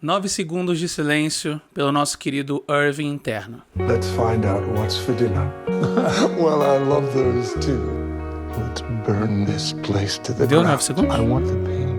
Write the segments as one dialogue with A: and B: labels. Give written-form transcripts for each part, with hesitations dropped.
A: 9 segundos de silêncio pelo nosso querido Irving interno.
B: Let's find out what's for dinner. Well, I love those too. Let's burn this place to the
A: Deu
B: ground.
A: 9 segundos?
B: I want the pain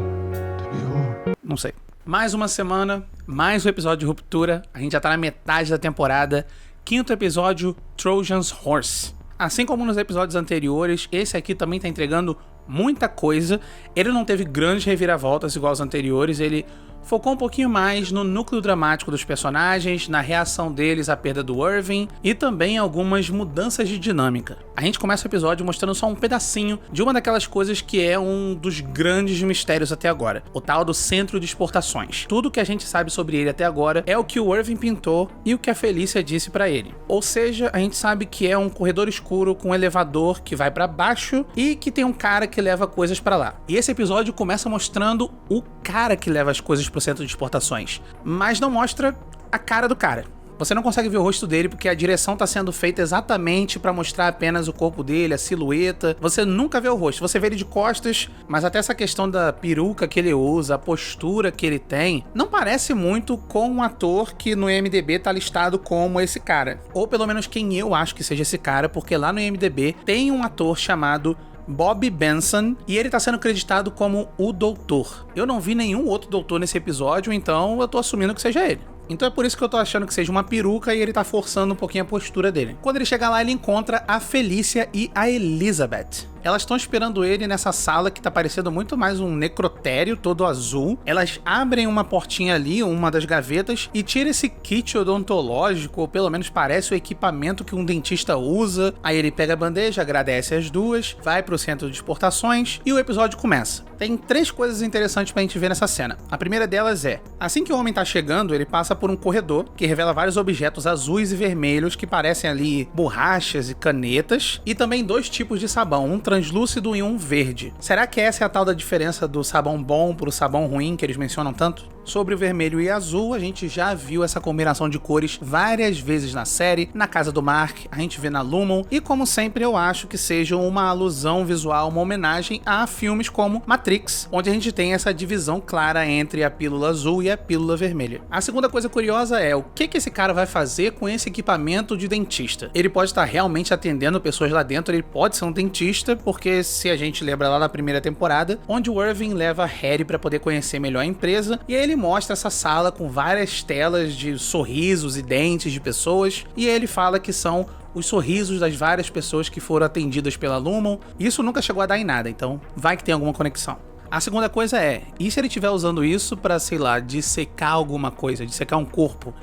B: to be over.
A: Não sei. Mais uma semana, mais um episódio de Ruptura. A gente já tá na metade da temporada. 5º episódio, Trojan's Horse. Assim como nos episódios anteriores, esse aqui também tá entregando muita coisa. Ele não teve grandes reviravoltas igual aos anteriores, ele focou um pouquinho mais no núcleo dramático dos personagens, na reação deles à perda do Irving e também algumas mudanças de dinâmica. A gente começa o episódio mostrando só um pedacinho de uma daquelas coisas que é um dos grandes mistérios até agora, o tal do centro de exportações. Tudo que a gente sabe sobre ele até agora é o que o Irving pintou e o que a Felícia disse pra ele. Ou seja, a gente sabe que é um corredor escuro com um elevador que vai pra baixo e que tem um cara que leva coisas pra lá. E esse episódio começa mostrando o cara que leva as coisas pro centro de exportações, mas não mostra a cara do cara. Você não consegue ver o rosto dele porque a direção tá sendo feita exatamente pra mostrar apenas o corpo dele, a silhueta. Você nunca vê o rosto, você vê ele de costas, mas até essa questão da peruca que ele usa, a postura que ele tem, não parece muito com um ator que no IMDb tá listado como esse cara. Ou pelo menos quem eu acho que seja esse cara, porque lá no IMDb tem um ator chamado Bob Benson, e ele tá sendo creditado como o Doutor. Eu não vi nenhum outro Doutor nesse episódio, então eu tô assumindo que seja ele. Então é por isso que eu tô achando que seja uma peruca e ele tá forçando um pouquinho a postura dele. Quando ele chega lá, ele encontra a Felícia e a Elizabeth. Elas estão esperando ele nessa sala que tá parecendo muito mais um necrotério todo azul. Elas abrem uma portinha ali, uma das gavetas, e tiram esse kit odontológico, ou pelo menos parece o equipamento que um dentista usa. Aí ele pega a bandeja, agradece as duas, vai pro centro de exportações e o episódio começa. Tem 3 coisas interessantes pra gente ver nessa cena. A primeira delas é, assim que o homem tá chegando, ele passa por um corredor que revela vários objetos azuis e vermelhos que parecem ali borrachas e canetas, e também 2 tipos de sabão, um translúcido e um verde. Será que essa é a tal da diferença do sabão bom pro sabão ruim que eles mencionam tanto? Sobre o vermelho e azul, a gente já viu essa combinação de cores várias vezes na série, na casa do Mark, a gente vê na Lumon, e como sempre eu acho que seja uma alusão visual, uma homenagem a filmes como Matrix, onde a gente tem essa divisão clara entre a pílula azul e a pílula vermelha. A segunda coisa curiosa é o que esse cara vai fazer com esse equipamento de dentista. Ele pode estar realmente atendendo pessoas lá dentro, ele pode ser um dentista, porque se a gente lembra lá na primeira temporada, onde o Irving leva a Harry para poder conhecer melhor a empresa, e aí ele mostra essa sala com várias telas de sorrisos e dentes de pessoas, e ele fala que são os sorrisos das várias pessoas que foram atendidas pela Lumon. Isso nunca chegou a dar em nada, então vai que tem alguma conexão. A segunda coisa é, e se ele estiver usando isso pra, sei lá, dissecar alguma coisa, dissecar um corpo?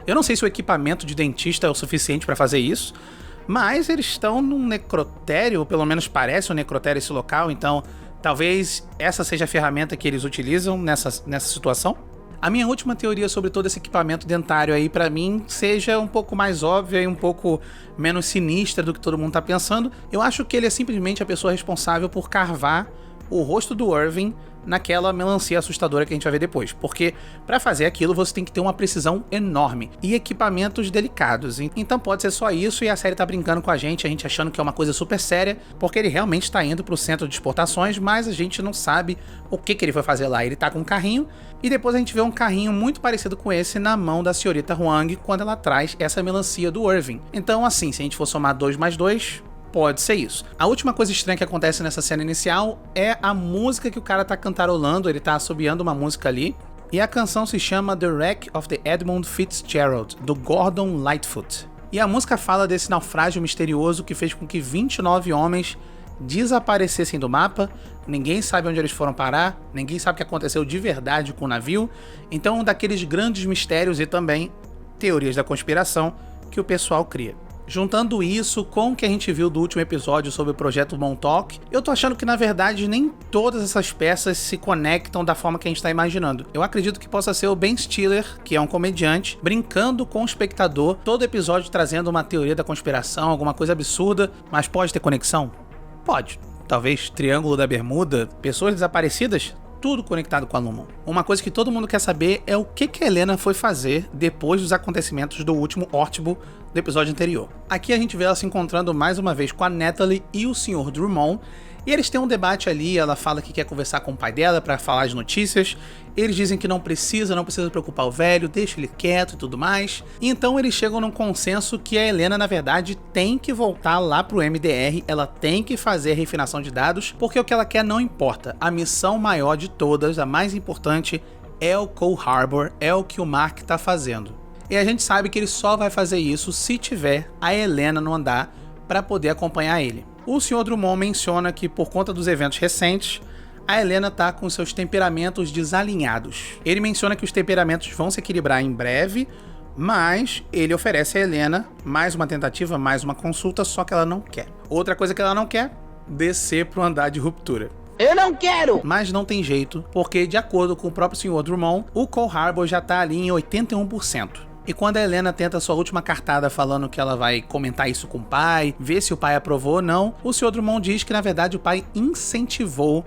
A: Eu não sei se o equipamento de dentista é o suficiente pra fazer isso, mas eles estão num necrotério, ou pelo menos parece um necrotério esse local, então talvez essa seja a ferramenta que eles utilizam nessa situação. A minha última teoria sobre todo esse equipamento dentário aí, pra mim, seja um pouco mais óbvia e um pouco menos sinistra do que todo mundo tá pensando. Eu acho que ele é simplesmente a pessoa responsável por carvar o rosto do Irving naquela melancia assustadora que a gente vai ver depois, porque para fazer aquilo você tem que ter uma precisão enorme e equipamentos delicados, então pode ser só isso e a série tá brincando com a gente achando que é uma coisa super séria, porque ele realmente está indo pro centro de exportações, mas a gente não sabe o que ele foi fazer lá. Ele tá com um carrinho e depois a gente vê um carrinho muito parecido com esse na mão da senhorita Huang quando ela traz essa melancia do Irving. Então assim, se a gente for somar 2 mais 2, pode ser isso. A última coisa estranha que acontece nessa cena inicial é a música que o cara tá cantarolando, ele tá assobiando uma música ali, e a canção se chama The Wreck of the Edmund Fitzgerald, do Gordon Lightfoot. E a música fala desse naufrágio misterioso que fez com que 29 homens desaparecessem do mapa, ninguém sabe onde eles foram parar, ninguém sabe o que aconteceu de verdade com o navio, então um daqueles grandes mistérios e também teorias da conspiração que o pessoal cria. Juntando isso com o que a gente viu do último episódio sobre o projeto Montauk, eu tô achando que na verdade nem todas essas peças se conectam da forma que a gente tá imaginando. Eu acredito que possa ser o Ben Stiller, que é um comediante, brincando com o espectador, todo episódio trazendo uma teoria da conspiração, alguma coisa absurda, mas pode ter conexão? Pode. Talvez Triângulo da Bermuda, pessoas desaparecidas? Tudo conectado com a Lumon. Uma coisa que todo mundo quer saber é o que a Helena foi fazer depois dos acontecimentos do último Ortable do episódio anterior. Aqui a gente vê ela se encontrando mais uma vez com a Natalie e o Sr. Drummond, E eles têm um debate ali, ela fala que quer conversar com o pai dela pra falar as notícias. Eles dizem que não precisa preocupar o velho, deixa ele quieto e tudo mais. E então eles chegam num consenso que a Helena, na verdade, tem que voltar lá pro MDR, ela tem que fazer a refinação de dados, porque o que ela quer não importa. A missão maior de todas, a mais importante, é o Cold Harbor, é o que o Mark tá fazendo. E a gente sabe que ele só vai fazer isso se tiver a Helena no andar para poder acompanhar ele. O Sr. Drummond menciona que por conta dos eventos recentes, a Helena tá com seus temperamentos desalinhados. Ele menciona que os temperamentos vão se equilibrar em breve, mas ele oferece a Helena mais uma tentativa, mais uma consulta, só que ela não quer. Outra coisa que ela não quer, descer pro andar de ruptura.
C: Eu não quero!
A: Mas não tem jeito, porque de acordo com o próprio Sr. Drummond, o Cold Harbor já tá ali em 81%. E quando a Helena tenta sua última cartada falando que ela vai comentar isso com o pai, ver se o pai aprovou ou não, o Sr. Drummond diz que na verdade o pai incentivou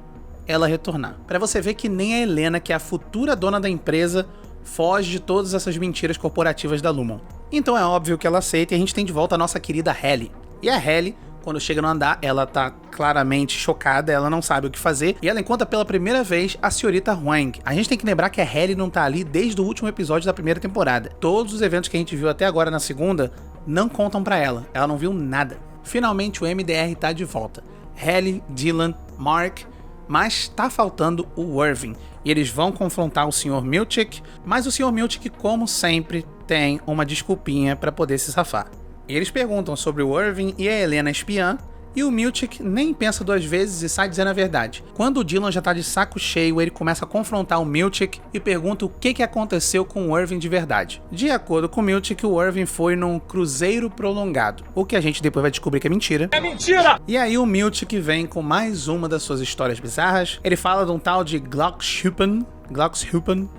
A: ela a retornar. Pra você ver que nem a Helena, que é a futura dona da empresa, foge de todas essas mentiras corporativas da Lumon. Então é óbvio que ela aceita e a gente tem de volta a nossa querida Halle. E a Halle, quando chega no andar, ela tá claramente chocada, ela não sabe o que fazer, e ela encontra pela primeira vez a senhorita Huang. A gente tem que lembrar que a Halle não tá ali desde o último episódio da primeira temporada. Todos os eventos que a gente viu até agora na segunda não contam pra ela não viu nada. Finalmente o MDR tá de volta. Halle, Dylan, Mark, mas tá faltando o Irving, e eles vão confrontar o Sr. Milchick, mas o Sr. Milchick, como sempre, tem uma desculpinha pra poder se safar. Eles perguntam sobre o Irving e a Helena espiã, e o Milchick nem pensa duas vezes e sai dizendo a verdade. Quando o Dylan já tá de saco cheio, ele começa a confrontar o Milchick e pergunta o que aconteceu com o Irving de verdade. De acordo com o Milchick, o Irving foi num cruzeiro prolongado, o que a gente depois vai descobrir que é mentira.
C: É mentira!
A: E aí o Milchick vem com mais uma das suas histórias bizarras. Ele fala de um tal de Glockshuppen,
D: The Glockshuppen?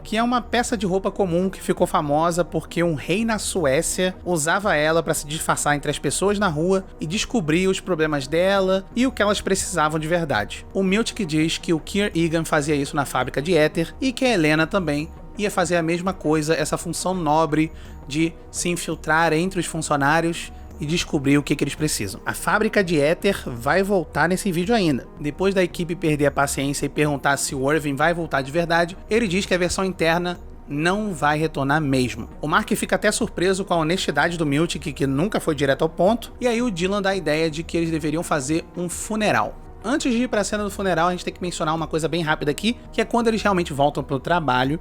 A: que é uma peça de roupa comum que ficou famosa porque um rei na Suécia usava ela para se disfarçar entre as pessoas na rua e descobrir os problemas dela e o que elas precisavam de verdade. O Milchick diz que o Kier Egan fazia isso na fábrica de éter e que a Helena também ia fazer a mesma coisa, essa função nobre de se infiltrar entre os funcionários e descobrir o que eles precisam. A fábrica de éter vai voltar nesse vídeo ainda. Depois da equipe perder a paciência e perguntar se o Irving vai voltar de verdade, ele diz que a versão interna não vai retornar mesmo. O Mark fica até surpreso com a honestidade do Milchick, que nunca foi direto ao ponto, e aí o Dylan dá a ideia de que eles deveriam fazer um funeral. Antes de ir para a cena do funeral, a gente tem que mencionar uma coisa bem rápida aqui, que é quando eles realmente voltam para o trabalho.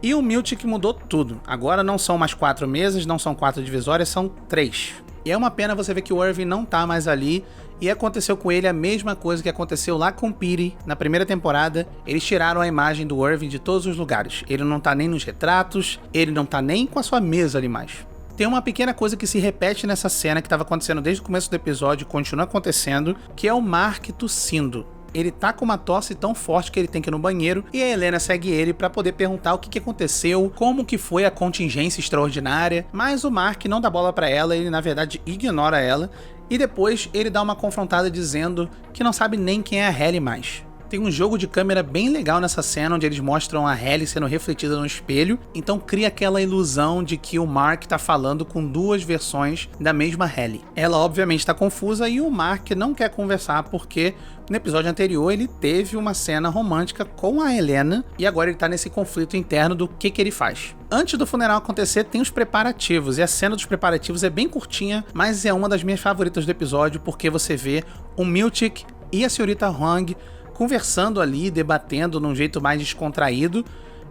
A: E o Milchick mudou tudo. Agora não são mais 4 mesas, não são 4 divisórias, são 3. E é uma pena você ver que o Irving não tá mais ali, e aconteceu com ele a mesma coisa que aconteceu lá com o Petey na primeira temporada. Eles tiraram a imagem do Irving de todos os lugares. Ele não tá nem nos retratos, ele não tá nem com a sua mesa ali mais. Tem uma pequena coisa que se repete nessa cena que estava acontecendo desde o começo do episódio e continua acontecendo, que é o Mark tossindo. Ele tá com uma tosse tão forte que ele tem que ir no banheiro e a Helena segue ele pra poder perguntar o que aconteceu, como que foi a contingência extraordinária, mas o Mark não dá bola pra ela, ele na verdade ignora ela e depois ele dá uma confrontada dizendo que não sabe nem quem é a Halle mais. Tem um jogo de câmera bem legal nessa cena, onde eles mostram a Halle sendo refletida no espelho, então cria aquela ilusão de que o Mark tá falando com duas versões da mesma Halle. Ela obviamente tá confusa e o Mark não quer conversar porque no episódio anterior ele teve uma cena romântica com a Helena e agora ele tá nesse conflito interno do que ele faz. Antes do funeral acontecer, tem os preparativos, e a cena dos preparativos é bem curtinha, mas é uma das minhas favoritas do episódio porque você vê o Milchick e a senhorita Huang conversando ali, debatendo num jeito mais descontraído,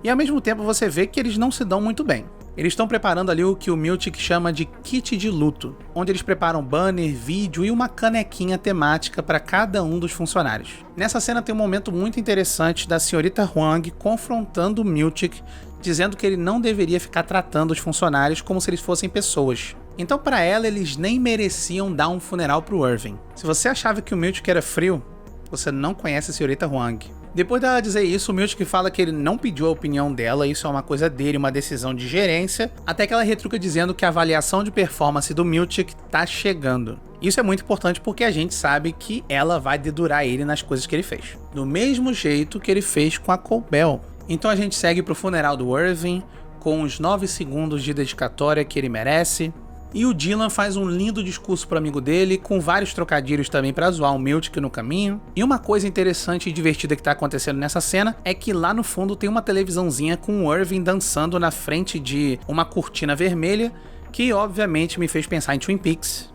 A: e ao mesmo tempo você vê que eles não se dão muito bem. Eles estão preparando ali o que o Milchick chama de kit de luto, onde eles preparam banner, vídeo e uma canequinha temática para cada um dos funcionários. Nessa cena tem um momento muito interessante da senhorita Huang confrontando o Milchick, dizendo que ele não deveria ficar tratando os funcionários como se eles fossem pessoas. Então para ela eles nem mereciam dar um funeral pro Irving. Se você achava que o Milchick era frio, você não conhece a senhorita Huang. Depois dela dizer isso, o Milchick fala que ele não pediu a opinião dela, isso é uma coisa dele, uma decisão de gerência, até que ela retruca dizendo que a avaliação de performance do Milchick tá chegando. Isso é muito importante porque a gente sabe que ela vai dedurar ele nas coisas que ele fez. Do mesmo jeito que ele fez com a Cobell. Então a gente segue pro funeral do Irving, com os 9 segundos de dedicatória que ele merece. E o Dylan faz um lindo discurso pro amigo dele, com vários trocadilhos também pra zoar o Miltic no caminho. E uma coisa interessante e divertida que tá acontecendo nessa cena é que lá no fundo tem uma televisãozinha com o Irving dançando na frente de uma cortina vermelha, que obviamente me fez pensar em Twin Peaks.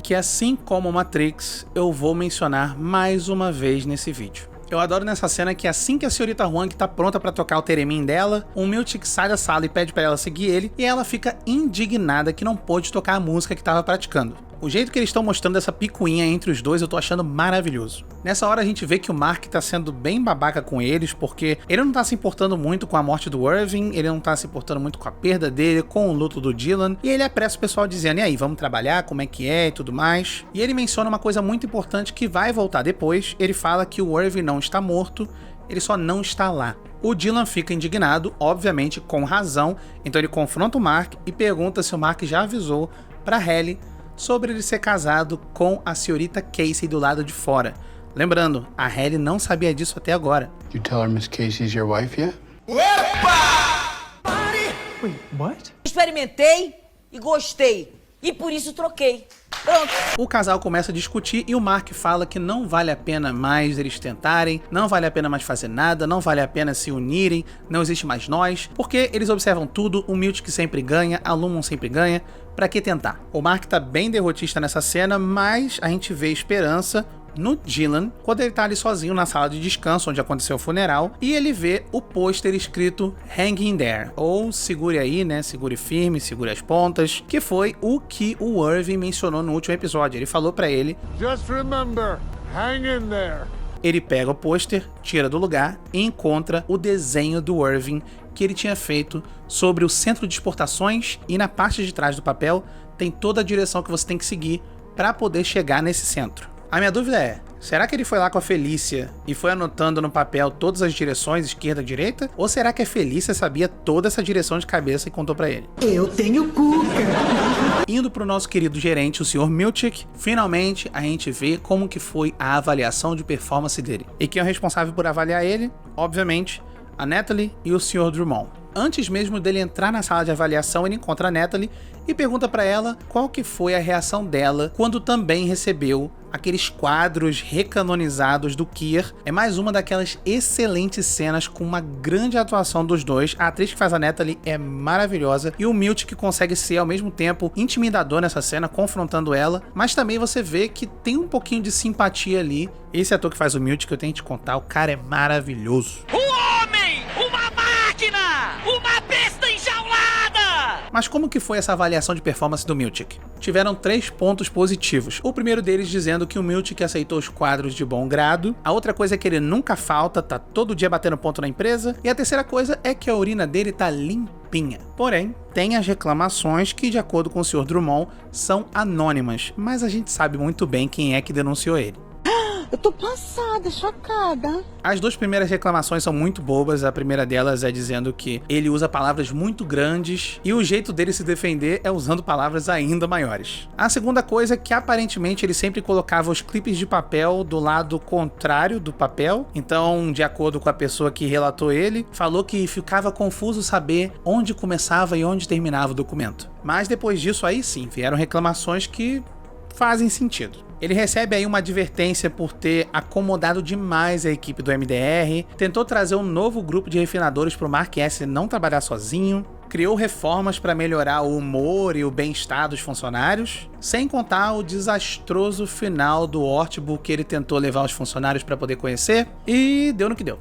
A: Que assim como Matrix, eu vou mencionar mais uma vez nesse vídeo. Eu adoro nessa cena que assim que a senhorita Huang tá pronta pra tocar o teremin dela, o Miltic sai da sala e pede pra ela seguir ele, e ela fica indignada que não pôde tocar a música que tava praticando. O jeito que eles estão mostrando essa picuinha entre os dois eu tô achando maravilhoso. Nessa hora a gente vê que o Mark tá sendo bem babaca com eles, porque ele não tá se importando muito com a morte do Irving, ele não tá se importando muito com a perda dele, com o luto do Dylan, e ele apressa o pessoal dizendo, e aí, vamos trabalhar, como é que é e tudo mais. E ele menciona uma coisa muito importante que vai voltar depois, ele fala que o Irving não está morto, ele só não está lá. O Dylan fica indignado, obviamente com razão, então ele confronta o Mark e pergunta se o Mark já avisou pra Halle sobre ele ser casado com a senhorita Casey do lado de fora. Lembrando, a Halle não sabia disso até agora.
C: You tell her Miss Casey's your wife yet?
B: Wait, what?
D: Experimentei e gostei. E por isso troquei. Pronto.
A: O casal começa a discutir e o Mark fala que não vale a pena mais eles tentarem, não vale a pena mais fazer nada, não vale a pena se unirem, não existe mais nós, porque eles observam tudo, o Miltic sempre ganha, a Lumon sempre ganha, pra que tentar? O Mark tá bem derrotista nessa cena, mas a gente vê esperança no Dylan, quando ele tá ali sozinho na sala de descanso onde aconteceu o funeral, e ele vê o pôster escrito Hang in There, ou segure aí, né, segure firme, segure as pontas, que foi o que o Irving mencionou no último episódio. Ele falou pra ele,
B: Just remember, hang in there.
A: ele pega o pôster, tira do lugar e encontra o desenho do Irving que ele tinha feito sobre o centro de exportações, e na parte de trás do papel tem toda a direção que você tem que seguir para poder chegar nesse centro. A minha dúvida é, será que ele foi lá com a Felícia e foi anotando no papel todas as direções, esquerda, direita? Ou será que a Felícia sabia toda essa direção de cabeça e contou pra ele?
E: Eu tenho cuca.
A: Indo pro nosso querido gerente, o Sr. Miltic, finalmente a gente vê como que foi a avaliação de performance dele. E quem é o responsável por avaliar ele? Obviamente, a Natalie e o Sr. Drummond. Antes mesmo dele entrar na sala de avaliação, ele encontra a Natalie e pergunta pra ela qual que foi a reação dela quando também recebeu aqueles quadros recanonizados do Keir. É mais uma daquelas excelentes cenas com uma grande atuação dos dois. A atriz que faz a Natalie é maravilhosa e o Miltic consegue ser ao mesmo tempo intimidador nessa cena, confrontando ela, mas também você vê que tem um pouquinho de simpatia ali. Esse ator que faz o Miltic, eu tenho que te contar, o cara é maravilhoso.
D: Uma besta enjaulada!
A: Mas como que foi essa avaliação de performance do Miltic? Tiveram 3 pontos positivos. O primeiro deles dizendo que o Miltic aceitou os quadros de bom grado. A outra coisa é que ele nunca falta, tá todo dia batendo ponto na empresa. E a terceira coisa é que a urina dele tá limpinha. Porém, tem as reclamações que, de acordo com o Sr. Drummond, são anônimas. Mas a gente sabe muito bem quem é que denunciou ele.
E: Eu tô passada, chocada.
A: As 2 primeiras reclamações são muito bobas. A primeira delas é dizendo que ele usa palavras muito grandes e o jeito dele se defender é usando palavras ainda maiores. A segunda coisa é que aparentemente ele sempre colocava os clipes de papel do lado contrário do papel. Então, de acordo com a pessoa que relatou ele, falou que ficava confuso saber onde começava e onde terminava o documento. Mas depois disso aí sim, vieram reclamações que fazem sentido. Ele recebe aí uma advertência por ter acomodado demais a equipe do MDR, tentou trazer um novo grupo de refinadores para o Mark S não trabalhar sozinho, criou reformas para melhorar o humor e o bem-estar dos funcionários, sem contar o desastroso final do Ortbook que ele tentou levar os funcionários para poder conhecer, e deu no que deu.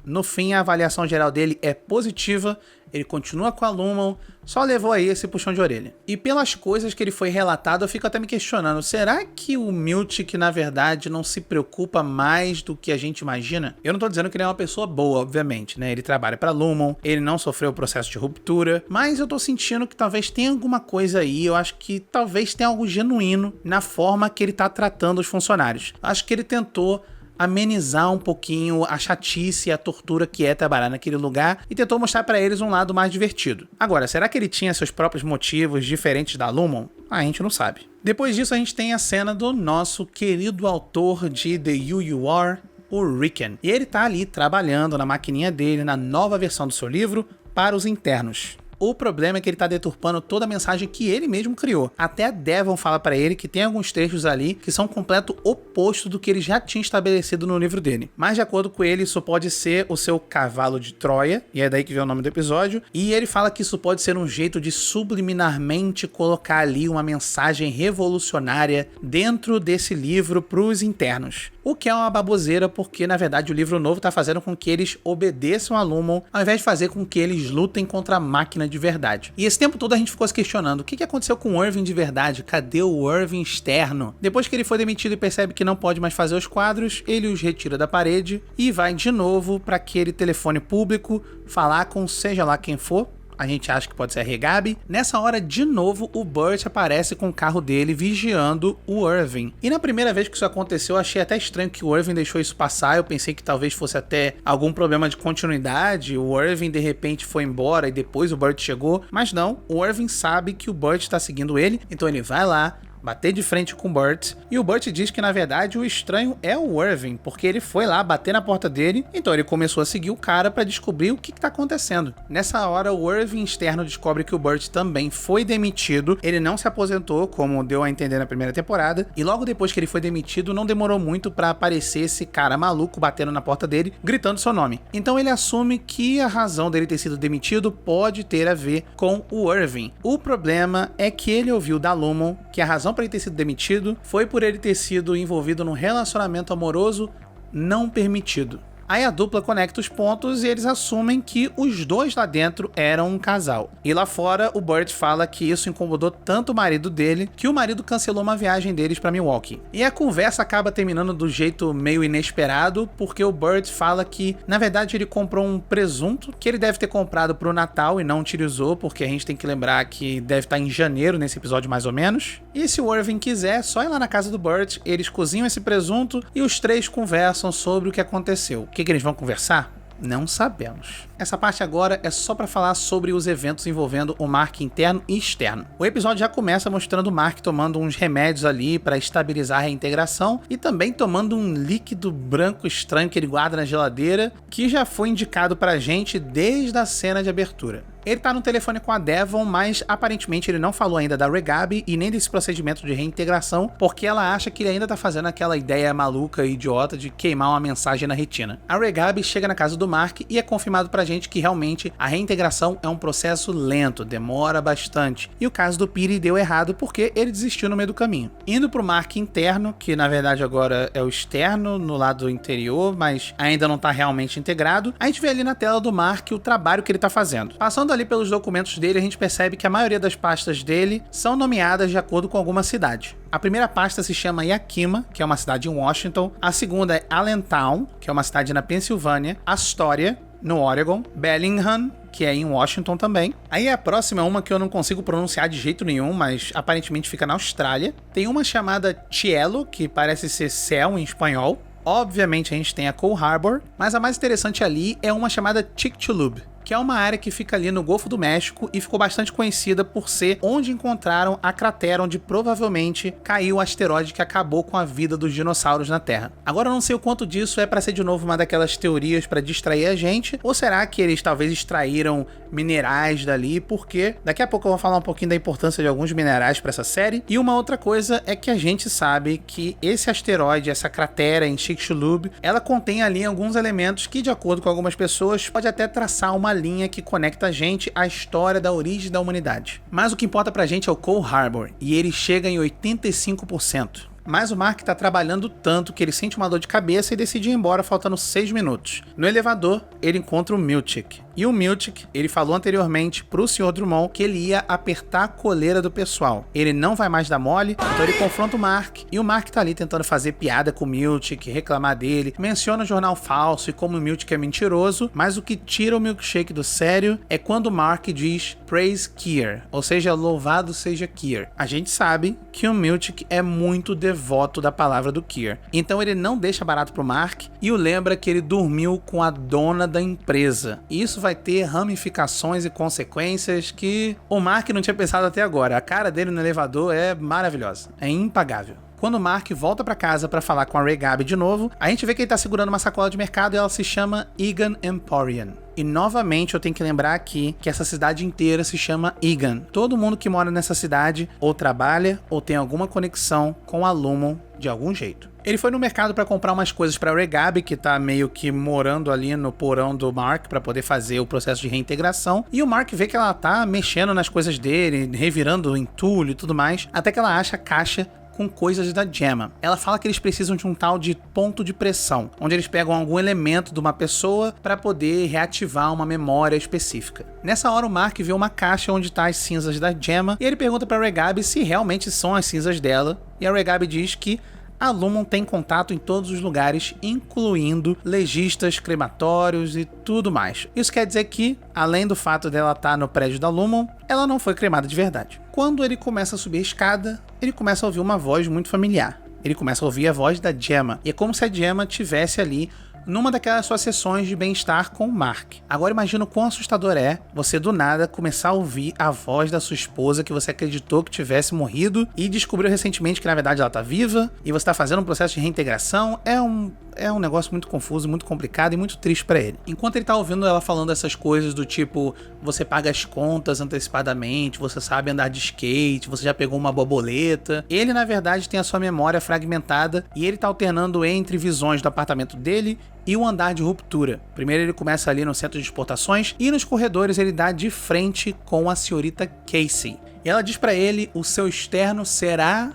A: No fim, a avaliação geral dele é positiva, ele continua com a Lumon, só levou aí esse puxão de orelha. E pelas coisas que ele foi relatado, eu fico até me questionando, será que o Miltic, na verdade, não se preocupa mais do que a gente imagina? Eu não tô dizendo que ele é uma pessoa boa, obviamente, né? Ele trabalha pra Lumon, ele não sofreu o processo de ruptura, mas eu tô sentindo que talvez tenha alguma coisa aí, eu acho que talvez tenha algo genuíno na forma que ele tá tratando os funcionários. Acho que ele tentou amenizar um pouquinho a chatice e a tortura que é trabalhar naquele lugar e tentou mostrar pra eles um lado mais divertido. Agora, será que ele tinha seus próprios motivos diferentes da Lumon? A gente não sabe. Depois disso, a gente tem a cena do nosso querido autor de The You You Are, o Rickon. E ele tá ali trabalhando na maquininha dele, na nova versão do seu livro, para os internos. O problema é que ele tá deturpando toda a mensagem que ele mesmo criou. Até a Devon fala pra ele que tem alguns trechos ali que são completo oposto do que ele já tinha estabelecido no livro dele. Mas de acordo com ele, isso pode ser o seu cavalo de Troia, e é daí que vem o nome do episódio, e ele fala que isso pode ser um jeito de subliminarmente colocar ali uma mensagem revolucionária dentro desse livro pros internos. O que é uma baboseira, porque na verdade o livro novo tá fazendo com que eles obedeçam a Lumon, ao invés de fazer com que eles lutem contra a máquina de verdade. E esse tempo todo a gente ficou se questionando, o que aconteceu com o Irving de verdade? Cadê o Irving externo? Depois que ele foi demitido e percebe que não pode mais fazer os quadros, ele os retira da parede e vai de novo para aquele telefone público falar com seja lá quem for. A gente acha que pode ser a Regabi. Nessa hora, de novo, o Burt aparece com o carro dele vigiando o Irving. E na primeira vez que isso aconteceu, eu achei até estranho que o Irving deixou isso passar. Eu pensei que talvez fosse até algum problema de continuidade. O Irving, de repente, foi embora e depois o Burt chegou. Mas não, o Irving sabe que o Burt está seguindo ele. Então ele vai lá, bater de frente com o Burt, e o Burt diz que na verdade o estranho é o Irving, porque ele foi lá bater na porta dele, então ele começou a seguir o cara pra descobrir o que tá acontecendo. Nessa hora o Irving externo descobre que o Burt também foi demitido, ele não se aposentou, como deu a entender na primeira temporada, e logo depois que ele foi demitido não demorou muito pra aparecer esse cara maluco batendo na porta dele, gritando seu nome. Então ele assume que a razão dele ter sido demitido pode ter a ver com o Irving. O problema é que ele ouviu da Lumon que a razão para ele ter sido demitido foi por ele ter sido envolvido num relacionamento amoroso não permitido. Aí a dupla conecta os pontos e eles assumem que os dois lá dentro eram um casal. E lá fora, o Burt fala que isso incomodou tanto o marido dele que o marido cancelou uma viagem deles pra Milwaukee. E a conversa acaba terminando do jeito meio inesperado, porque o Burt fala que, na verdade, ele comprou um presunto que ele deve ter comprado pro Natal e não utilizou, porque a gente tem que lembrar que deve estar em janeiro nesse episódio mais ou menos. E se o Irving quiser, só ir lá na casa do Burt, eles cozinham esse presunto e os três conversam sobre o que aconteceu. O que eles vão conversar? Não sabemos. Essa parte agora é só para falar sobre os eventos envolvendo o Mark interno e externo. O episódio já começa mostrando o Mark tomando uns remédios ali para estabilizar a reintegração e também tomando um líquido branco estranho que ele guarda na geladeira, que já foi indicado pra gente desde a cena de abertura. Ele tá no telefone com a Devon, mas aparentemente ele não falou ainda da Regabi e nem desse procedimento de reintegração, porque ela acha que ele ainda tá fazendo aquela ideia maluca e idiota de queimar uma mensagem na retina. A Regabi chega na casa do Mark e é confirmado pra gente que realmente a reintegração é um processo lento, demora bastante. E o caso do Piri deu errado porque ele desistiu no meio do caminho. Indo pro Mark interno, que na verdade agora é o externo, no lado interior, mas ainda não tá realmente integrado, a gente vê ali na tela do Mark o trabalho que ele tá fazendo. Passando ali pelos documentos dele, a gente percebe que a maioria das pastas dele são nomeadas de acordo com alguma cidade. A primeira pasta se chama Yakima, que é uma cidade em Washington. A segunda é Allentown, que é uma cidade na Pensilvânia. Astoria, no Oregon. Bellingham, que é em Washington também. Aí a próxima é uma que eu não consigo pronunciar de jeito nenhum, mas aparentemente fica na Austrália. Tem uma chamada Cielo, que parece ser céu em espanhol. Obviamente a gente tem a Cole Harbor, mas a mais interessante ali é uma chamada Chicxulub, que é uma área que fica ali no Golfo do México e ficou bastante conhecida por ser onde encontraram a cratera onde provavelmente caiu o asteroide que acabou com a vida dos dinossauros na Terra. Agora eu não sei o quanto disso é para ser de novo uma daquelas teorias para distrair a gente, ou será que eles talvez extraíram minerais dali, porque daqui a pouco eu vou falar um pouquinho da importância de alguns minerais para essa série. E uma outra coisa é que a gente sabe que esse asteroide, essa cratera em Chicxulub, ela contém ali alguns elementos que, de acordo com algumas pessoas, pode até traçar uma linha que conecta a gente à história da origem da humanidade. Mas o que importa pra gente é o Cole Harbor, e ele chega em 85%. Mas o Mark tá trabalhando tanto que ele sente uma dor de cabeça e decide ir embora faltando 6 minutos. No elevador, ele encontra o Milchick. E o Milchick, ele falou anteriormente pro Sr. Drummond que ele ia apertar a coleira do pessoal. Ele não vai mais dar mole, então ele confronta o Mark, e o Mark tá ali tentando fazer piada com o Milchick, reclamar dele, menciona o jornal falso e como o Milchick é mentiroso, mas o que tira o Milkshake do sério é quando o Mark diz Praise Kier, ou seja, louvado seja Kier. A gente sabe que o Milchick é muito devoto da palavra do Kier, então ele não deixa barato pro Mark e o lembra que ele dormiu com a dona da empresa. E isso vai ter ramificações e consequências que o Mark não tinha pensado até agora. A cara dele no elevador é maravilhosa, é impagável. Quando o Mark volta pra casa pra falar com a Ray Gabi de novo, a gente vê que ele tá segurando uma sacola de mercado e ela se chama Egan Emporium. E novamente eu tenho que lembrar aqui que essa cidade inteira se chama Egan. Todo mundo que mora nessa cidade ou trabalha ou tem alguma conexão com a Lumon de algum jeito. Ele foi no mercado para comprar umas coisas para Ray Gabi, que tá meio que morando ali no porão do Mark para poder fazer o processo de reintegração. E o Mark vê que ela tá mexendo nas coisas dele, revirando o entulho e tudo mais, até que ela acha a caixa com coisas da Gemma. Ela fala que eles precisam de um tal de ponto de pressão, onde eles pegam algum elemento de uma pessoa para poder reativar uma memória específica. Nessa hora o Mark vê uma caixa onde tá as cinzas da Gemma e ele pergunta para Ray Gabi se realmente são as cinzas dela, e a Ray Gabi diz que a Lumon tem contato em todos os lugares, incluindo legistas, crematórios e tudo mais. Isso quer dizer que, além do fato dela estar no prédio da Lumon, ela não foi cremada de verdade. Quando ele começa a subir a escada, ele começa a ouvir uma voz muito familiar. Ele começa a ouvir a voz da Gemma, e é como se a Gemma estivesse ali numa daquelas suas sessões de bem-estar com o Mark. Agora imagina o quão assustador é você do nada começar a ouvir a voz da sua esposa que você acreditou que tivesse morrido e descobriu recentemente que na verdade ela tá viva e você tá fazendo um processo de reintegração. É um negócio muito confuso, muito complicado e muito triste pra ele. Enquanto ele tá ouvindo ela falando essas coisas do tipo, você paga as contas antecipadamente, você sabe andar de skate, você já pegou uma borboleta, ele na verdade tem a sua memória fragmentada e ele tá alternando entre visões do apartamento dele e o andar de ruptura. Primeiro ele começa ali no centro de exportações e nos corredores ele dá de frente com a senhorita Casey. E ela diz pra ele, o seu externo será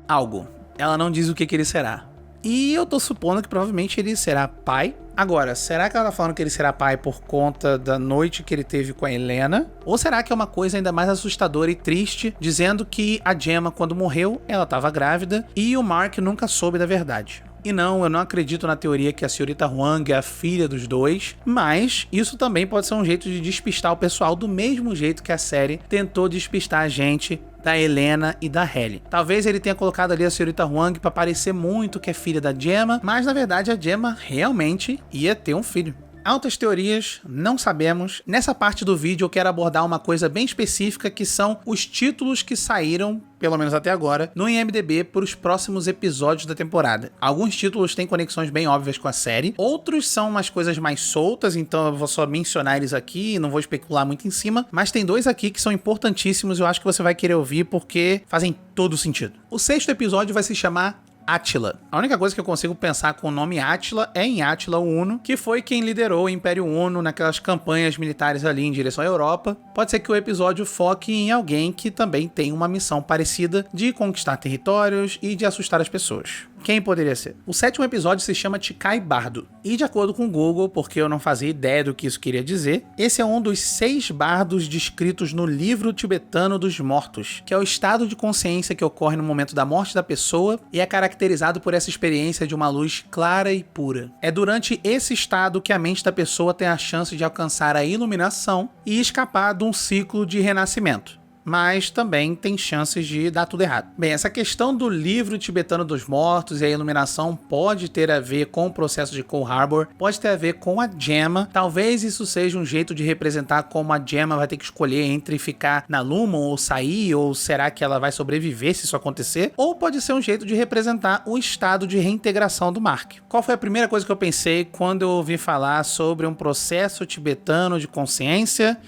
A: algo. Ela não diz o que ele será. E eu tô supondo que provavelmente ele será pai. Agora, será que ela tá falando que ele será pai por conta da noite que ele teve com a Helena? Ou será que é uma coisa ainda mais assustadora e triste, dizendo que a Gemma, quando morreu, ela tava grávida e o Mark nunca soube da verdade? E não, eu não acredito na teoria que a senhorita Huang é a filha dos dois, mas isso também pode ser um jeito de despistar o pessoal do mesmo jeito que a série tentou despistar a gente da Helena e da Halle. Talvez ele tenha colocado ali a senhorita Huang para parecer muito que é filha da Gemma, mas na verdade a Gemma realmente ia ter um filho. Altas teorias, não sabemos. Nessa parte do vídeo eu quero abordar uma coisa bem específica, que são os títulos que saíram, pelo menos até agora, no IMDb para os próximos episódios da temporada. Alguns títulos têm conexões bem óbvias com a série, outros são umas coisas mais soltas, então eu vou só mencionar eles aqui, não vou especular muito em cima, mas tem dois aqui que são importantíssimos e eu acho que você vai querer ouvir porque fazem todo sentido. O 6º episódio vai se chamar Átila. A única coisa que eu consigo pensar com o nome Átila é em Átila o Uno, que foi quem liderou o Império Uno naquelas campanhas militares ali em direção à Europa. Pode ser que o episódio foque em alguém que também tem uma missão parecida de conquistar territórios e de assustar as pessoas. Quem poderia ser? O 7º episódio se chama Tikai Bardo. E de acordo com o Google, porque eu não fazia ideia do que isso queria dizer, esse é um dos 6 bardos descritos no livro tibetano dos mortos, que é o estado de consciência que ocorre no momento da morte da pessoa e é caracterizado por essa experiência de uma luz clara e pura. É durante esse estado que a mente da pessoa tem a chance de alcançar a iluminação e escapar de um ciclo de renascimento. Mas também tem chances de dar tudo errado. Bem, essa questão do livro tibetano dos mortos e a iluminação pode ter a ver com o processo de Cold Harbor, pode ter a ver com a Gemma. Talvez isso seja um jeito de representar como a Gemma vai ter que escolher entre ficar na Lumon ou sair, ou será que ela vai sobreviver se isso acontecer? Ou pode ser um jeito de representar o estado de reintegração do Mark. Qual foi a primeira coisa que eu pensei quando eu ouvi falar sobre um processo tibetano de consciência?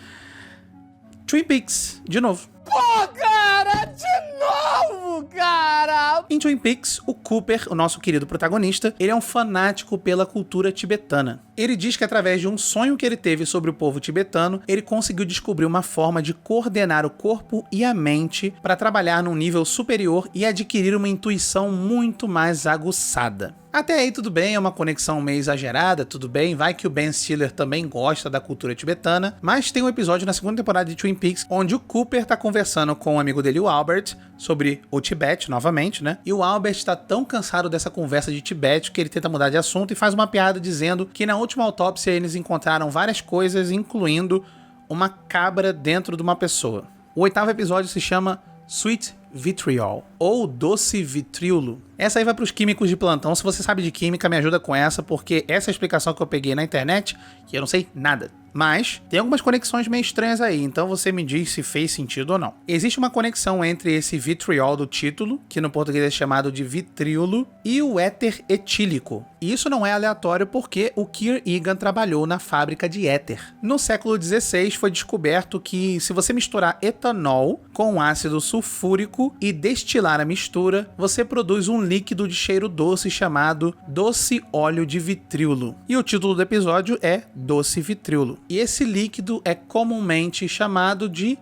A: Twin Peaks, de novo.
F: Pô, cara, de novo, cara!
A: Em Twin Peaks, o Cooper, o nosso querido protagonista, ele é um fanático pela cultura tibetana. Ele diz que através de um sonho que ele teve sobre o povo tibetano, ele conseguiu descobrir uma forma de coordenar o corpo e a mente para trabalhar num nível superior e adquirir uma intuição muito mais aguçada. Até aí tudo bem, é uma conexão meio exagerada, tudo bem, vai que o Ben Stiller também gosta da cultura tibetana, mas tem um episódio na 2ª temporada de Twin Peaks onde o Cooper tá conversando com um amigo dele, o Albert, sobre o Tibete, novamente, né? E o Albert tá tão cansado dessa conversa de Tibete que ele tenta mudar de assunto e faz uma piada dizendo que na última autópsia eles encontraram várias coisas, incluindo uma cabra dentro de uma pessoa. O 8º episódio se chama Sweet Vitriol, ou doce vitríolo. Essa aí vai para os químicos de plantão. Se você sabe de química, me ajuda com essa, porque essa é a explicação que eu peguei na internet, que eu não sei nada. Mas tem algumas conexões meio estranhas aí, então você me diz se fez sentido ou não. Existe uma conexão entre esse vitriol do título, que no português é chamado de vitríolo, e o éter etílico. E isso não é aleatório porque o Keir Egan trabalhou na fábrica de éter. No século XVI foi descoberto que se você misturar etanol com ácido sulfúrico e destilar a mistura, você produz um líquido de cheiro doce chamado doce óleo de vitríolo. E o título do episódio é Doce Vitríolo. E esse líquido é comumente chamado de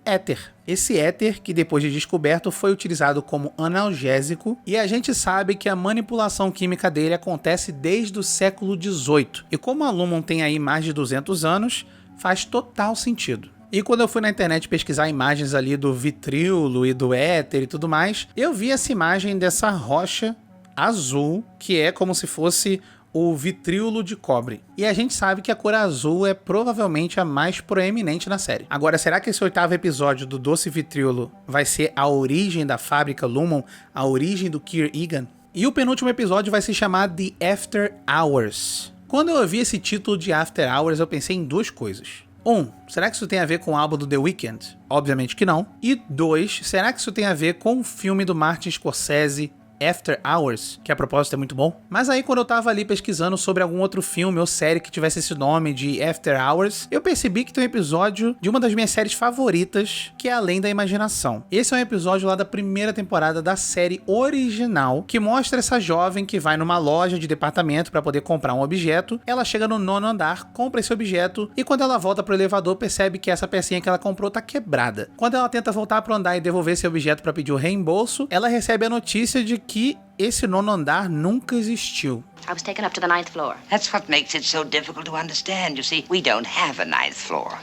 A: éter. Esse éter, que depois de descoberto foi utilizado como analgésico, e a gente sabe que a manipulação química dele acontece desde o século XVIII. E como a Lumon tem aí mais de 200 anos, faz total sentido. E quando eu fui na internet pesquisar imagens ali do vitríolo e do éter e tudo mais, eu vi essa imagem dessa rocha azul, que é como se fosse o vitríolo de cobre. E a gente sabe que a cor azul é provavelmente a mais proeminente na série. Agora, será que esse 8º episódio do Doce Vitríolo vai ser a origem da fábrica Lumon, a origem do Keir Egan? E o penúltimo episódio vai se chamar The After Hours. Quando eu ouvi esse título de After Hours, eu pensei em duas coisas. 1. Será que isso tem a ver com o álbum do The Weeknd? Obviamente que não. E 2. Será que isso tem a ver com o filme do Martin Scorsese, After Hours, que a propósito é muito bom. Mas aí quando eu tava ali pesquisando sobre algum outro filme ou série que tivesse esse nome de After Hours, eu percebi que tem um episódio de uma das minhas séries favoritas, que é Além da Imaginação. Esse é um episódio lá da primeira temporada da série original, que mostra essa jovem que vai numa loja de departamento para poder comprar um objeto. Ela chega no 9º andar, compra esse objeto e quando ela volta pro elevador percebe que essa pecinha que ela comprou tá quebrada. Quando ela tenta voltar pro andar e devolver esse objeto para pedir o reembolso, ela recebe a notícia de que esse 9º andar nunca existiu.
G: I was taken up to the 9th floor.
H: That's what makes it so difficult to understand. You see, we don't have a 9th floor.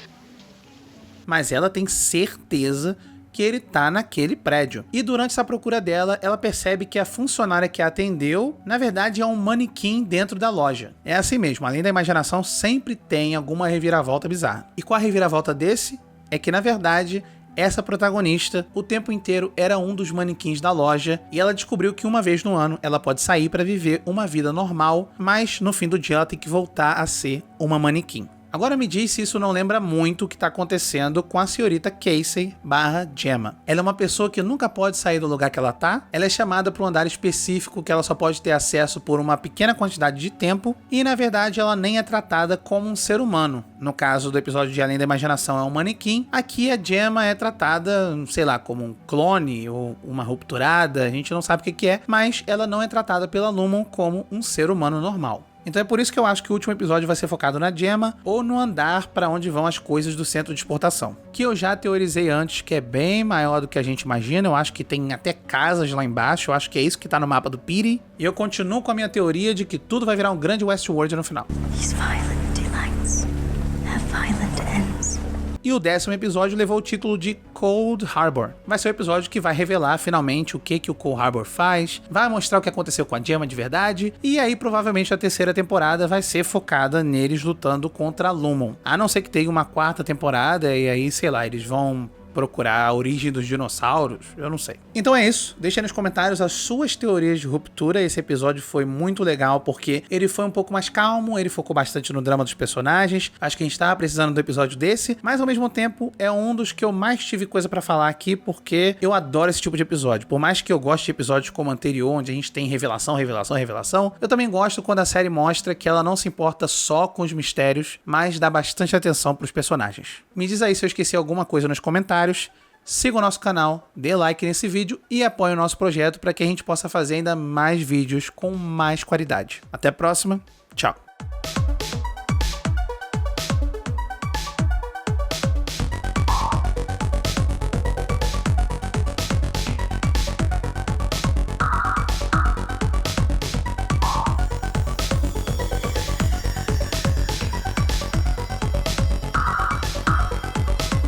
A: Mas ela tem certeza que ele tá naquele prédio. E durante essa procura dela, ela percebe que a funcionária que a atendeu, na verdade, é um manequim dentro da loja. É assim mesmo, Além da Imaginação sempre tem alguma reviravolta bizarra. E qual a reviravolta desse? É que, na verdade, essa protagonista, o tempo inteiro, era um dos manequins da loja e ela descobriu que uma vez no ano ela pode sair para viver uma vida normal, mas no fim do dia ela tem que voltar a ser uma manequim. Agora me diz se isso não lembra muito o que está acontecendo com a senhorita Casey / Gemma. Ela é uma pessoa que nunca pode sair do lugar que ela tá, ela é chamada para um andar específico que ela só pode ter acesso por uma pequena quantidade de tempo e na verdade ela nem é tratada como um ser humano. No caso do episódio de Além da Imaginação é um manequim, aqui a Gemma é tratada, sei lá, como um clone ou uma rupturada, a gente não sabe o que é, mas ela não é tratada pela Lumon como um ser humano normal. Então é por isso que eu acho que o último episódio vai ser focado na Gemma ou no andar para onde vão as coisas do centro de exportação. Que eu já teorizei antes que é bem maior do que a gente imagina, eu acho que tem até casas lá embaixo, eu acho que é isso que tá no mapa do Piri. E eu continuo com a minha teoria de que tudo vai virar um grande Westworld no final.
G: These violent delights have violent ends.
A: E o 10º episódio levou o título de Cold Harbor. Vai ser o episódio que vai revelar finalmente o que o Cold Harbor faz, vai mostrar o que aconteceu com a Gemma de verdade, e aí provavelmente a 3ª temporada vai ser focada neles lutando contra a Lumon. A não ser que tenha uma 4ª temporada e aí, sei lá, eles vão procurar a origem dos dinossauros, eu não sei. Então é isso, deixa aí nos comentários as suas teorias de ruptura. Esse episódio foi muito legal porque ele foi um pouco mais calmo, ele focou bastante no drama dos personagens, acho que a gente tava precisando do episódio desse, mas ao mesmo tempo é um dos que eu mais tive coisa pra falar aqui porque eu adoro esse tipo de episódio. Por mais que eu goste de episódios como o anterior, onde a gente tem revelação, eu também gosto quando a série mostra que ela não se importa só com os mistérios, mas dá bastante atenção pros personagens. Me diz aí se eu esqueci alguma coisa nos comentários. Siga o nosso canal, dê like nesse vídeo e apoie o nosso projeto para que a gente possa fazer ainda mais vídeos com mais qualidade. Até a próxima, tchau!